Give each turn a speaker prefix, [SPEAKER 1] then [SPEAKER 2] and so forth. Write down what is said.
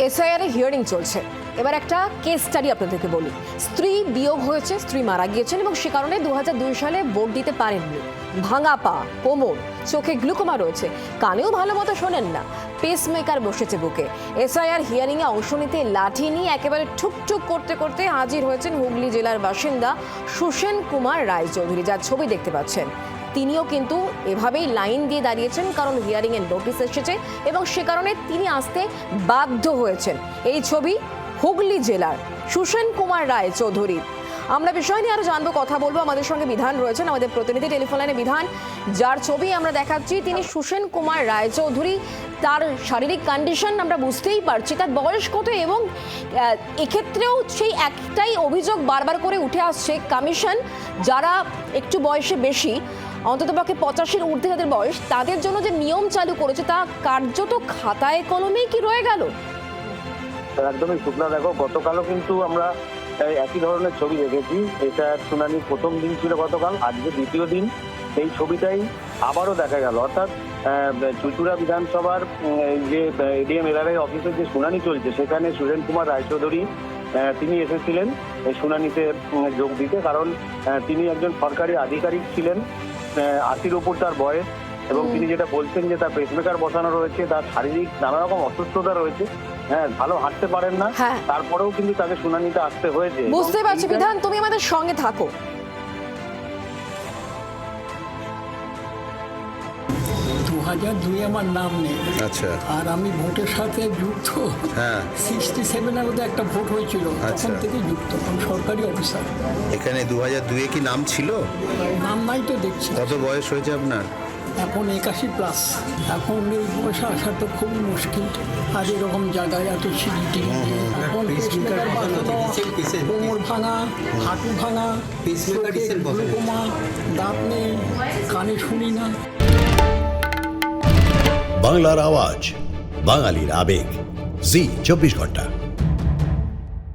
[SPEAKER 1] SIR এর hearing চলছে। এবার একটা কেস স্টাডি আপনাদেরকে বলি। স্ত্রী বিয়োগ হয়েছে, স্ত্রী মারা গিয়েছেন এবং সে কারণে 2002 সালে ভোট দিতে পারেননি। ভাঙা পা, কোমর, চোখে গ্লুকোমা রয়েছে, কানেও ভালো মতো শোনেন না, পেসমেকার বসেছে বুকে। এসআইআর হিয়ারিং এ অংশ নিতে লাঠি নিয়ে একেবারে ঠুকঠুক করতে করতে হাজির হয়েছেন হুগলি জেলার বাসিন্দা সুসেন কুমার রায়চৌধুরী, যার ছবি দেখতে পাচ্ছেন। তিনিও কিন্তু এভাবেই লাইন দিয়ে দাঁড়িয়েছেন, কারণ হিয়ারিং এর নোটিশ এসেছে এবং সে কারণে তিনি আসতে বাধ্য হয়েছেন। এই ছবি হুগলি জেলার সুসেন কুমার রায়চৌধুরী। আমরা বিষয় নিয়ে আরো জানবো, কথা বলবো। আমাদের সঙ্গে বিধান রয়েছেন, আমাদের প্রতিনিধি টেলিফোন লাইনে। বিধান, যার ছবি আমরা দেখাচ্ছি তিনি সুসেন কুমার রায়চৌধুরী। তার শারীরিক কন্ডিশন আমরা বুঝতেই পারছি, তার বয়স কত, এবং এক্ষেত্রেও সেই একটাই অভিযোগ বারবার করে উঠে আসছে, কমিশন যারা একটু বয়সে বেশি, অন্ততপক্ষে 85-এর ঊর্ধ্বে যাদের বয়স, তাদের জন্য যে নিয়ম চালু করেছে তা কার্যত খাতায় কলমেই কি রয়ে গেল?
[SPEAKER 2] একদমই শুকনা। দেখো, গতকালও কিন্তু আমরা একই ধরনের ছবি দেখেছি। এটা শুনানির প্রথম দিন ছিল গতকাল, আজকে দ্বিতীয় দিন। এই ছবিটাই আবারও দেখা গেল, অর্থাৎ চুঁচুড়া বিধানসভার যে এডিএম এলআরআই অফিসের যে শুনানি চলছে, সেখানে সুসেন কুমার রায়চৌধুরী তিনি এসেছিলেন এই শুনানিতে যোগ দিতে, কারণ তিনি একজন সরকারি আধিকারিক ছিলেন। 80-র উপর তার বয়স, এবং তিনি যেটা বলছেন যে তার পেসমেকার বসানো রয়েছে, তার শারীরিক নানা রকম অসুস্থতা রয়েছে, হ্যাঁ, ভালো হাঁটতে পারেন না, তারপরেও কিন্তু তাকে শুনানিতে আসতে হয়েছে।
[SPEAKER 1] বুঝতে পারছি। বিধান, তুমি আমাদের সঙ্গে থাকো।
[SPEAKER 3] 2002 আমার নাম নেই, আচ্ছা, আর আমি ভোটের সাথে যুক্ত। হ্যাঁ, 67-এর মধ্যে একটা ভোট হয়েছিল, তখন থেকে যুক্ত। আমি সরকারি অফিসার।
[SPEAKER 4] এখানে 2002-এ কি নাম ছিল?
[SPEAKER 3] নাম নাই তো দেখছি।
[SPEAKER 4] কত বয়স হয়েছে আপনার?
[SPEAKER 3] এখন 81+। এখন এই বয়সে আসা তো খুবই মুশকিল, আর এরকম জায়গায় এত সিঁড়ি। এখন কোমর ভাঙা, হাঁটু ভাঙা, গ্লুকোমা, দাঁত নেই, কানে শুনি না।
[SPEAKER 5] বাংলার আওয়াজ, বাঙালির আবেগ, জি 24 ঘন্টা।